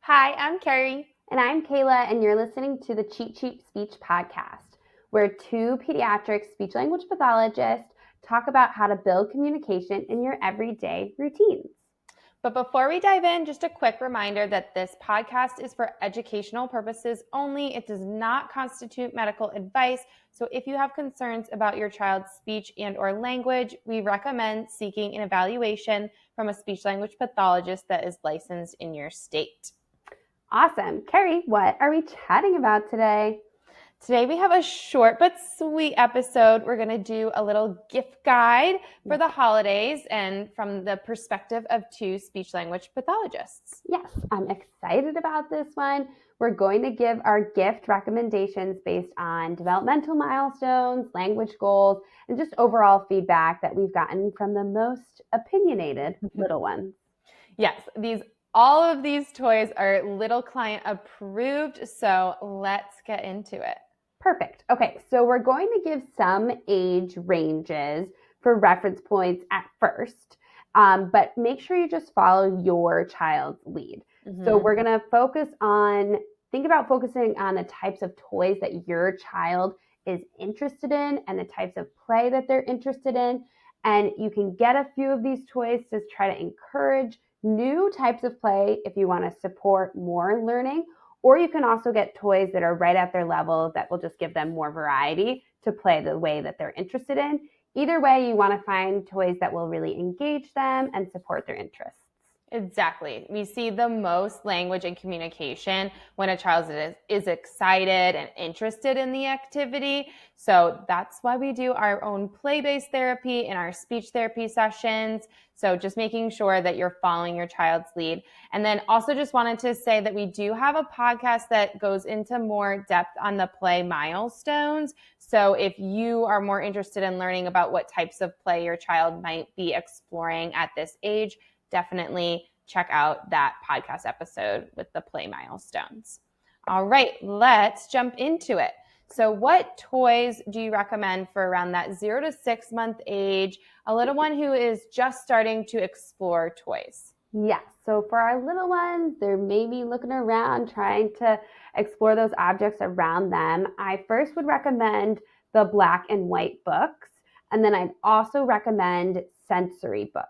Hi, I'm Carrie. And I'm Kayla, and you're listening to the Cheat Sheet Speech podcast, where two pediatric speech language pathologists talk about how to build communication in your everyday routines. But before we dive in, just a quick reminder that this podcast is for educational purposes only. It does not constitute medical advice. So if you have concerns about your child's speech and or language, we recommend seeking an evaluation from a speech language pathologist that is licensed in your state. Awesome. Carrie, what are we chatting about today? Today we have a short but sweet episode. We're going to do a little gift guide for the holidays and from the perspective of two speech language pathologists. Yes, I'm excited about this one. We're going to give our gift recommendations based on developmental milestones, language goals, and just overall feedback that we've gotten from the most opinionated little ones. Yes, all of these toys are little client approved, so let's get into it. Perfect. Okay, so we're going to give some age ranges for reference points at first, but make sure you just follow your child's lead. So we're going to think about focusing on the types of toys that your child is interested in and the types of play that they're interested in. And you can get a few of these toys to try to encourage new types of play if you want to support more learning. Or you can also get toys that are right at their level that will just give them more variety to play the way that they're interested in. Either way, you want to find toys that will really engage them and support their interests. Exactly. We see the most language and communication when a child is excited and interested in the activity. So that's why we do our own play-based therapy in our speech therapy sessions. So just making sure that you're following your child's lead. And then also just wanted to say that we do have a podcast that goes into more depth on the play milestones. So if you are more interested in learning about what types of play your child might be exploring at this age, definitely check out that podcast episode with the play milestones. All right, let's jump into it. So what toys do you recommend for around that 0 to 6 month age, a little one who is just starting to explore toys? Yes, so for our little ones, they're maybe looking around, trying to explore those objects around them. I first would recommend the black and white books, and then I'd also recommend sensory books.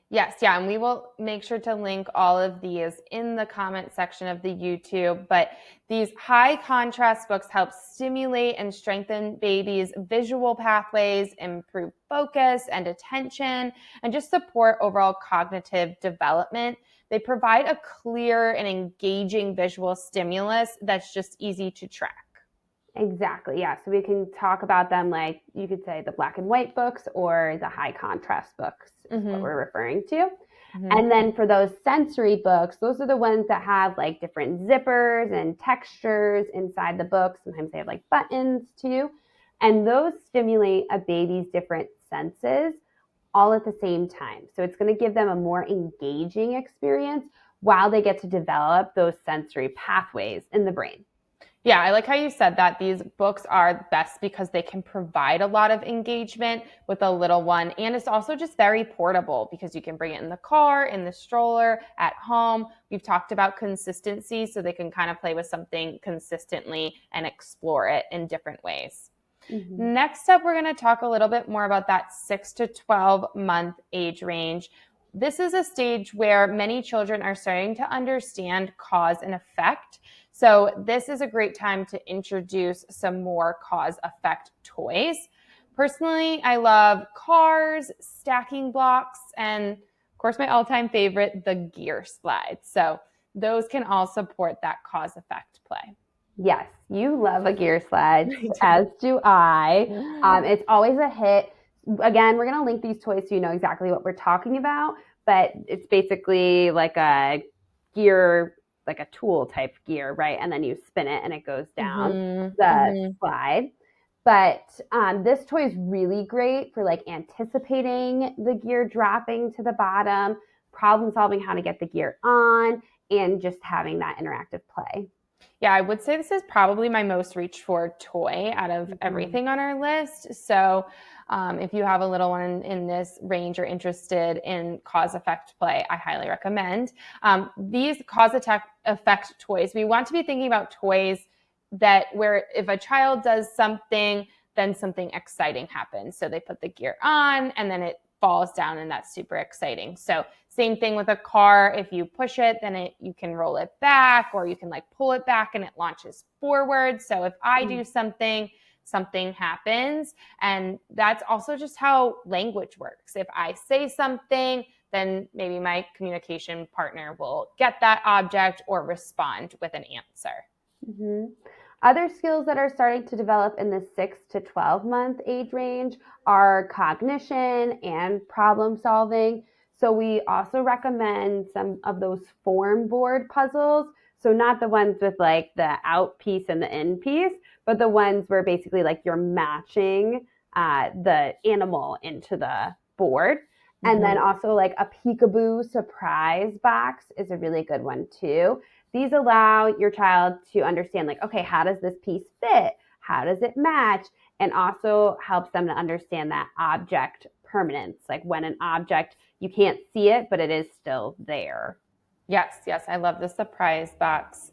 Yes, yeah, and we will make sure to link all of these in the comment section of the YouTube. But these high contrast books help stimulate and strengthen babies' visual pathways, improve focus and attention, and just support overall cognitive development. They provide a clear and engaging visual stimulus that's just easy to track. Exactly, yeah. So we can talk about them like you could say the black and white books or the high contrast books is what we're referring to. And then for those sensory books, those are the ones that have like different zippers and textures inside the book. Sometimes they have like buttons too. And those stimulate a baby's different senses all at the same time. So it's going to give them a more engaging experience while they get to develop those sensory pathways in the brain. Yeah, I like how you said that these books are best because they can provide a lot of engagement with a little one. And it's also just very portable because you can bring it in the car, in the stroller, at home. We've talked about consistency, so they can kind of play with something consistently and explore it in different ways. Next up, we're going to talk a little bit more about that 6 to 12 month age range. This is a stage where many children are starting to understand cause and effect. So this is a great time to introduce some more cause-effect toys. Personally, I love cars, stacking blocks, and of course, my all-time favorite, the gear slides. So those can all support that cause-effect play. Yes, you love a gear slide, as do I. It's always a hit. Again, we're going to link these toys so you know exactly what we're talking about, but it's basically like a gear, like a tool type gear, right? And then you spin it and it goes down the slide. But this toy is really great for like anticipating the gear dropping to the bottom, problem solving how to get the gear on, and just having that interactive play. Yeah, I would say this is probably my most reached for toy out of everything on our list. So, if you have a little one in this range or interested in cause effect play, I highly recommend. These cause effect toys, we want to be thinking about toys that where if a child does something, then something exciting happens. So they put the gear on and then it falls down, and that's super exciting. So same thing with a car. If you push it, then you can roll it back, or you can like pull it back and it launches forward. So if I do something, something happens. And that's also just how language works. If I say something, then maybe my communication partner will get that object or respond with an answer. Mm-hmm. Other skills that are starting to develop in the 6 to 12 month age range are cognition and problem solving. So we also recommend some of those form board puzzles. So not the ones with like the out piece and the in piece, but the ones where basically like you're matching the animal into the board. And then also like a peekaboo surprise box is a really good one too. These allow your child to understand like, okay, how does this piece fit? How does it match? And also helps them to understand that object permanence, like when an object, you can't see it, but it is still there. Yes, yes, I love the surprise box.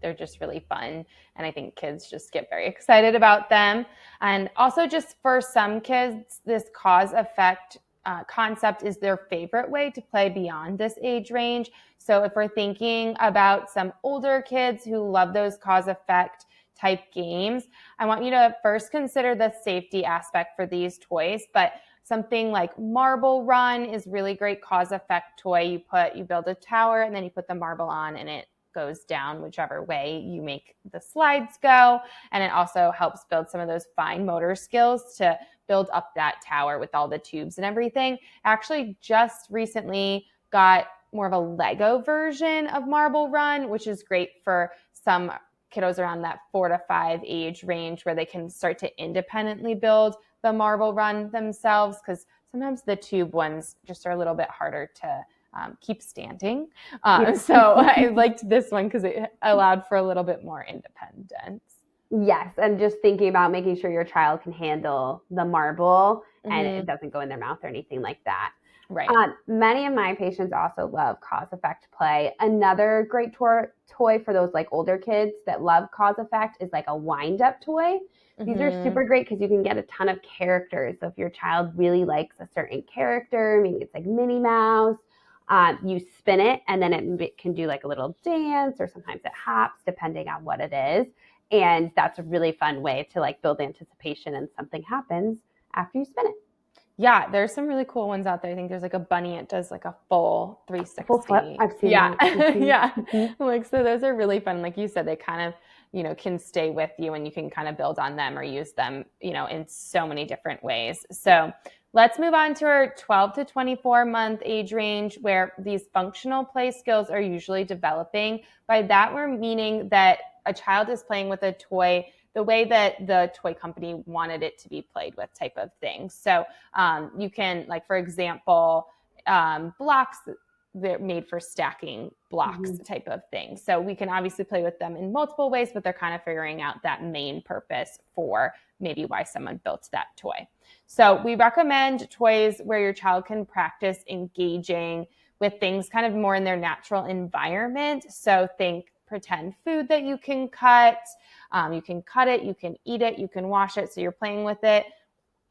They're just really fun, and I think kids just get very excited about them. And also, just for some kids, this cause effect concept is their favorite way to play beyond this age range. So, if we're thinking about some older kids who love those cause effect type games, I want you to first consider the safety aspect for these toys, but something like Marble Run is really great cause effect toy. You build a tower and then you put the marble on and it goes down whichever way you make the slides go. And it also helps build some of those fine motor skills to build up that tower with all the tubes and everything. Actually just recently got more of a Lego version of Marble Run, which is great for some kiddos around that 4 to 5 age range where they can start to independently build the Marble Run themselves, because sometimes the tube ones just are a little bit harder to keep standing. So I liked this one because it allowed for a little bit more independence. Yes, and just thinking about making sure your child can handle the marble and it doesn't go in their mouth or anything like that. Right. Many of my patients also love cause effect play. Another great toy for those like older kids that love cause effect is like a wind up toy. These are super great because you can get a ton of characters. So if your child really likes a certain character, maybe it's like Minnie Mouse, you spin it and then it can do like a little dance, or sometimes it hops depending on what it is. And that's a really fun way to like build anticipation and something happens after you spin it. Yeah, there's some really cool ones out there. I think there's like a bunny. It does like a full 360. Full flip. I've seen that. Yeah. Like, so those are really fun. Like you said, they kind of, can stay with you and you can kind of build on them or use them, in so many different ways. So let's move on to our 12 to 24 month age range, where these functional play skills are usually developing. By that, we're meaning that a child is playing with a toy the way that the toy company wanted it to be played with, type of thing. So you can, like, for example, blocks, they're made for stacking blocks type of thing. So we can obviously play with them in multiple ways, but they're kind of figuring out that main purpose for maybe why someone built that toy. So we recommend toys where your child can practice engaging with things kind of more in their natural environment. So think pretend food that you can cut. You can cut it, you can eat it, you can wash it. So you're playing with it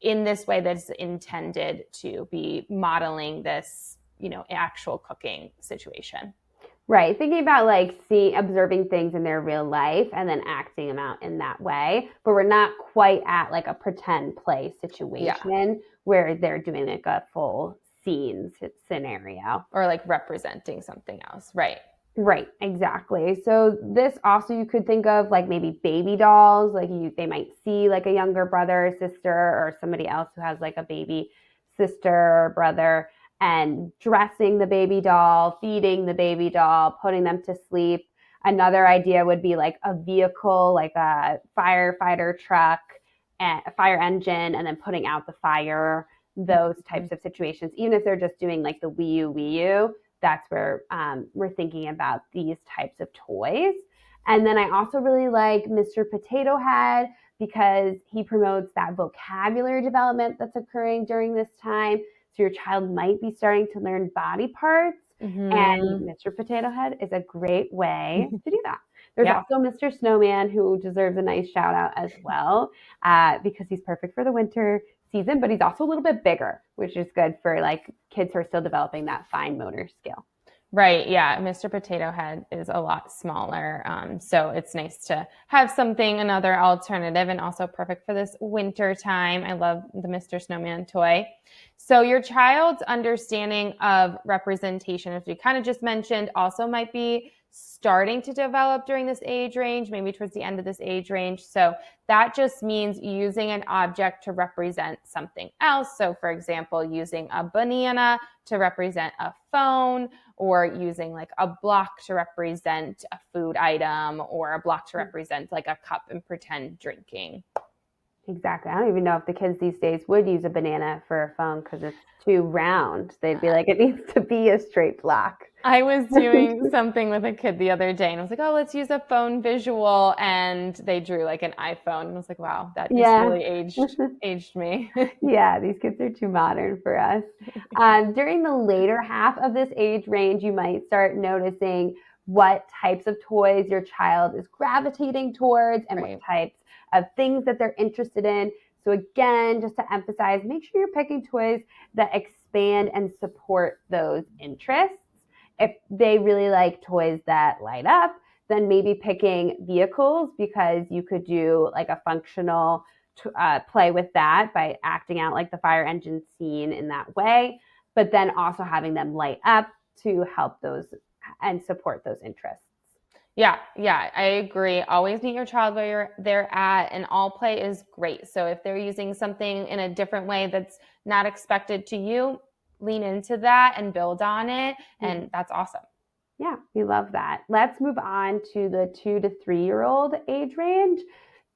in this way that's intended to be modeling this, actual cooking situation. Right. Thinking about like observing things in their real life and then acting them out in that way. But we're not quite at like a pretend play situation where they're doing like a full scene scenario. Or like representing something else. Right. Right, exactly. So this also you could think of like maybe baby dolls, like they might see like a younger brother or sister or somebody else who has like a baby sister or brother, and dressing the baby doll, feeding the baby doll, putting them to sleep. Another idea would be like a vehicle, like a firefighter truck, and a fire engine, and then putting out the fire, those types of situations. Even if they're just doing like the Wii U, that's where we're thinking about these types of toys. And then I also really like Mr. Potato Head because he promotes that vocabulary development that's occurring during this time. So your child might be starting to learn body parts, and Mr. Potato Head is a great way to do that. There's also Mr. Snowman, who deserves a nice shout out as well, because he's perfect for the winter season, but he's also a little bit bigger, which is good for like kids who are still developing that fine motor skill. Right. Yeah. Mr. Potato Head is a lot smaller. So it's nice to have another alternative, and also perfect for this winter time. I love the Mr. Snowman toy. So your child's understanding of representation, as we kind of just mentioned, also might be starting to develop during this age range, maybe towards the end of this age range. So that just means using an object to represent something else. So for example, using a banana to represent a phone, or using like a block to represent a food item, or a block to represent like a cup and pretend drinking. Exactly. I don't even know if the kids these days would use a banana for a phone because it's too round. They'd be like, it needs to be a straight block. I was doing something with a kid the other day, and I was like, oh, let's use a phone visual. And they drew like an iPhone. And I was like, wow, that just really aged me. Yeah, these kids are too modern for us. During the later half of this age range, you might start noticing what types of toys your child is gravitating towards, and what types of things that they're interested in. So again, just to emphasize, make sure you're picking toys that expand and support those interests. If they really like toys that light up, then maybe picking vehicles, because you could do like a functional play with that by acting out like the fire engine scene in that way, but then also having them light up to help those and support those interests. Yeah, I agree. Always meet your child where they're at, and all play is great. So if they're using something in a different way that's not expected to you, lean into that and build on it, and that's awesome. Yeah, we love that. Let's move on to the 2 to 3-year-old age range.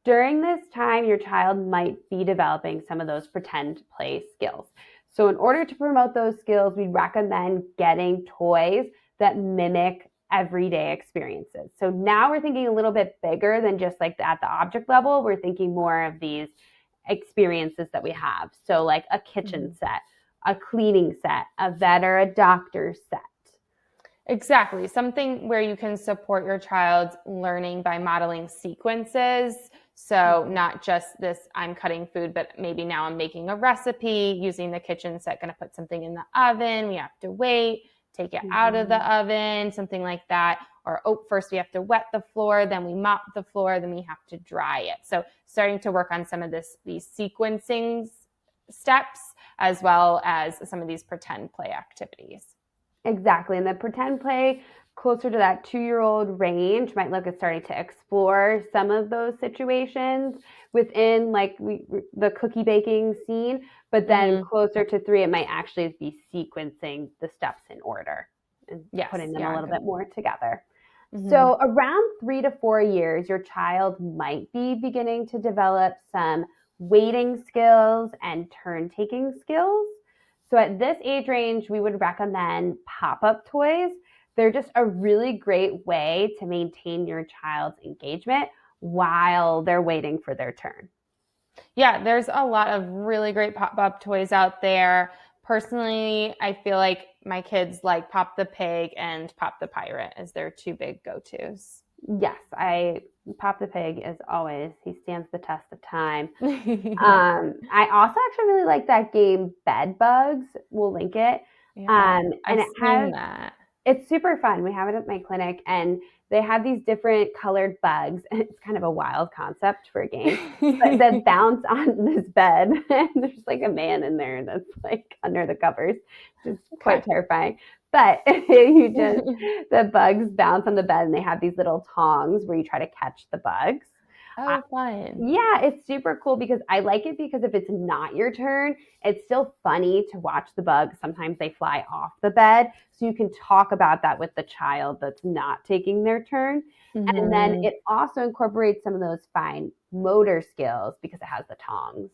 During this time, your child might be developing some of those pretend play skills. So in order to promote those skills, we recommend getting toys that mimic everyday experiences. So now we're thinking a little bit bigger than just like at the object level. We're thinking more of these experiences that we have. So like a kitchen set, a cleaning set, a vet or a doctor set. Exactly. Something where you can support your child's learning by modeling sequences. So not just this, I'm cutting food, but maybe now I'm making a recipe using the kitchen set, going to put something in the oven. We have to wait, take it out of the oven, something like that. Or, first we have to wet the floor, then we mop the floor, then we have to dry it. So starting to work on some of these sequencing steps, as well as some of these pretend play activities. Exactly. And the pretend play closer to that 2-year-old range might look at starting to explore some of those situations within like the cookie baking scene, but then closer to 3, it might actually be sequencing the steps in order and putting them a little bit more together. So around 3 to 4 years, your child might be beginning to develop some waiting skills and turn-taking skills. So at this age range, we would recommend pop-up toys. They're just a really great way to maintain your child's engagement while they're waiting for their turn. Yeah, there's a lot of really great pop-up toys out there. Personally, I feel like my kids like Pop the Pig and Pop the Pirate as their 2 big go-tos. Yes, Pop the Pig is always, he stands the test of time. I also actually really like that game Bed Bugs. We'll link it. And I've seen that. It's super fun. We have it at my clinic, and they have these different colored bugs. And it's kind of a wild concept for a game, but that bounce on this bed, and there's like a man in there that's like under the covers, which is quite terrifying. But the bugs bounce on the bed, and they have these little tongs where you try to catch the bugs. Oh, fun. Yeah, it's super cool because I like it because if it's not your turn, it's still funny to watch the bugs. Sometimes they fly off the bed. So you can talk about that with the child that's not taking their turn. And then it also incorporates some of those fine motor skills because it has the tongs.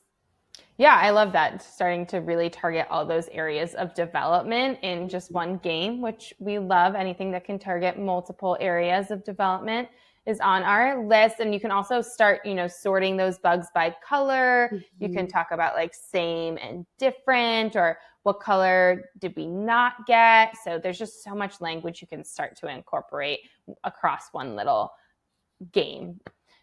Yeah, I love that. Starting to really target all those areas of development in just one game, which we love. Anything that can target multiple areas of development is on our list. And you can also start, sorting those bugs by color. You can talk about like same and different, or what color did we not get. So there's just so much language you can start to incorporate across one little game.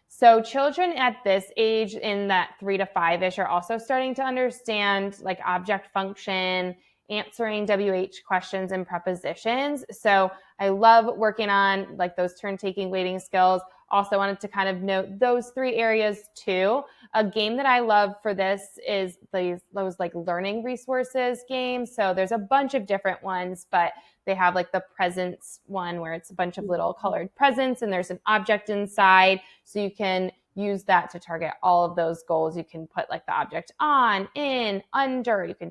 So children at this age, in that 3 to 5-ish, are also starting to understand like object function, answering WH questions and prepositions. So I love working on like those turn taking waiting skills. Also wanted to kind of note those 3 areas too. A game that I love for this is those like learning resources games. So there's a bunch of different ones, but they have like the presents one where it's a bunch of little colored presents and there's an object inside. So you can use that to target all of those goals. You can put like the object on, in, under. You can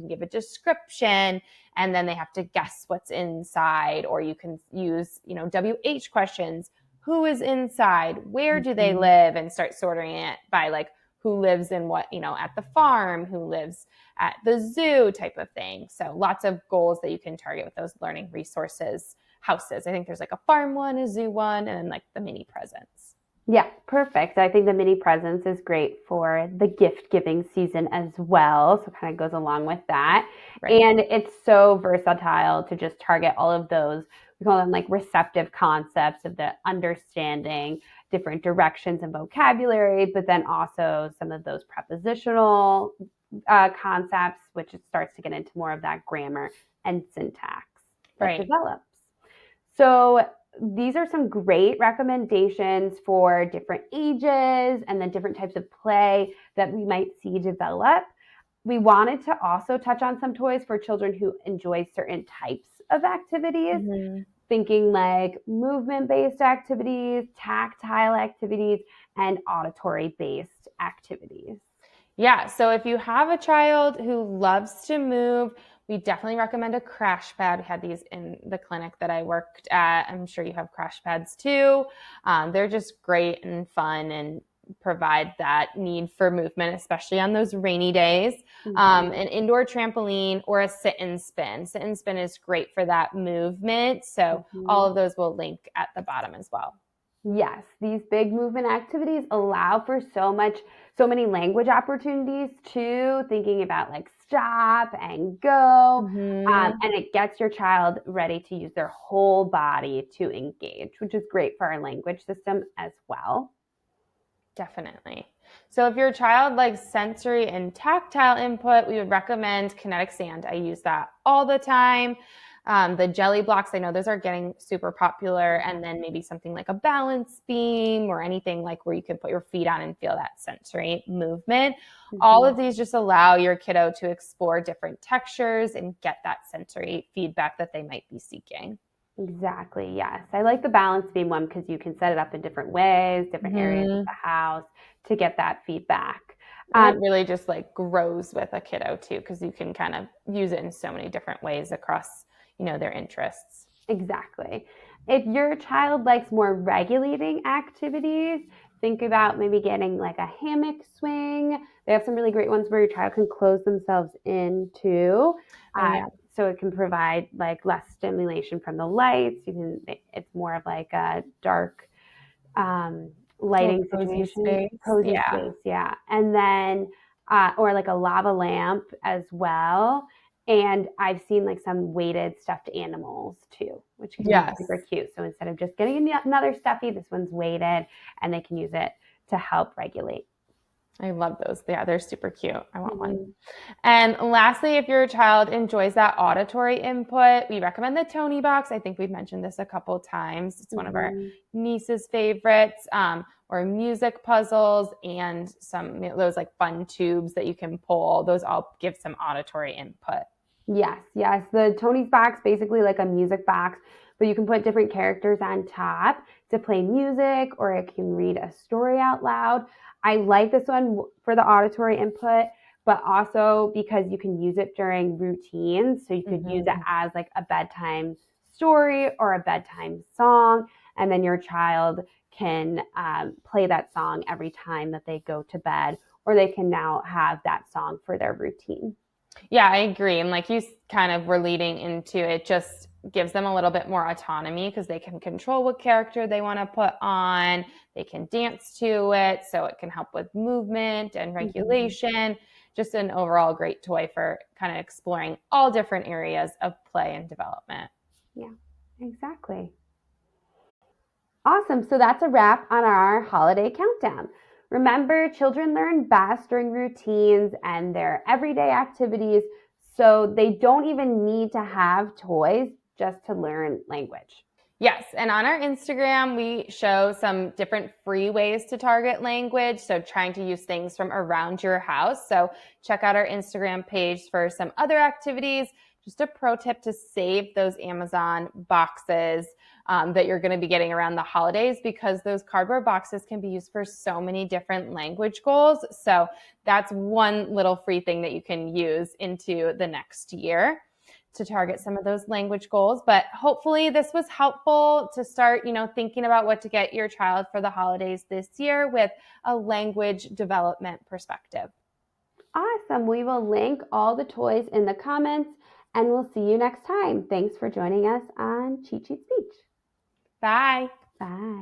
give a description, and then they have to guess what's inside. Or you can use, WH questions. Who is inside? Where do they live? And start sorting it by like who lives in what, at the farm, who lives at the zoo type of thing. So lots of goals that you can target with those learning resources houses. I think there's like a farm one, a zoo one, and then like the mini presents. Yeah, perfect. I think the mini presents is great for the gift giving season as well. So it kind of goes along with that. Right. And it's so versatile to just target all of those. We call them like receptive concepts of the understanding different directions and vocabulary, but then also some of those prepositional concepts, which it starts to get into more of that grammar and syntax that develops. So these are some great recommendations for different ages and then different types of play that we might see develop. We wanted to also touch on some toys for children who enjoy certain types of activities, thinking like movement-based activities, tactile activities, and auditory-based activities. Yeah, so if you have a child who loves to move, we definitely recommend a crash pad. We had these in the clinic that I worked at. I'm sure you have crash pads too. They're just great and fun and provide that need for movement, especially on those rainy days. An indoor trampoline or a sit and spin. Sit and spin is great for that movement. So all of those will link at the bottom as well. Yes, these big movement activities allow for so many language opportunities too, thinking about like stop and go. And it gets your child ready to use their whole body to engage, which is great for our language system as well. Definitely. So if your child likes sensory and tactile input, we would recommend kinetic sand. I use that all the time. The jelly blocks, I know those are getting super popular. And then maybe something like a balance beam or anything like where you can put your feet on and feel that sensory movement. All of these just allow your kiddo to explore different textures and get that sensory feedback that they might be seeking. Exactly. Yes. I like the balance beam one because you can set it up in different ways, different areas of the house to get that feedback. It really just like grows with a kiddo too, because you can kind of use it in so many different ways across, their interests. Exactly. If your child likes more regulating activities, think about maybe getting like a hammock swing. They have some really great ones where your child can close themselves in too. So it can provide like less stimulation from the lights. It's more of like a dark lighting situation. Cozy space, yeah. And then, or like a lava lamp as well. And I've seen like some weighted stuffed animals too, which can be super cute. So instead of just getting another stuffy, this one's weighted and they can use it to help regulate. I love those. Yeah, they're super cute. I want one. And lastly, if your child enjoys that auditory input, we recommend the Tony box. I think we've mentioned this a couple times. It's one of our niece's favorites. Or music puzzles and some those like fun tubes that you can pull. Those all give some auditory input. Yes. The Tony's box, basically like a music box, but you can put different characters on top to play music, or it can read a story out loud. I like this one for the auditory input, but also because you can use it during routines. So you could use it as like a bedtime story or a bedtime song, and then your child can play that song every time that they go to bed or they can now have that song for their routine. Yeah, I agree. And like you kind of were leading into, it just gives them a little bit more autonomy because they can control what character they want to put on. They can dance to it. So it can help with movement and regulation. Just an overall great toy for kind of exploring all different areas of play and development. Yeah, exactly. Awesome. So that's a wrap on our holiday countdown. Remember, children learn best during routines and their everyday activities, so they don't even need to have toys just to learn language. Yes, and on our Instagram, we show some different free ways to target language. So trying to use things from around your house. So check out our Instagram page for some other activities. Just a pro tip to save those Amazon boxes that you're going to be getting around the holidays, because those cardboard boxes can be used for so many different language goals. So that's one little free thing that you can use into the next year to target some of those language goals. But hopefully this was helpful to start, thinking about what to get your child for the holidays this year with a language development perspective. Awesome. We will link all the toys in the comments, and we'll see you next time. Thanks for joining us on Cheat Sheet Speech. Bye. Bye.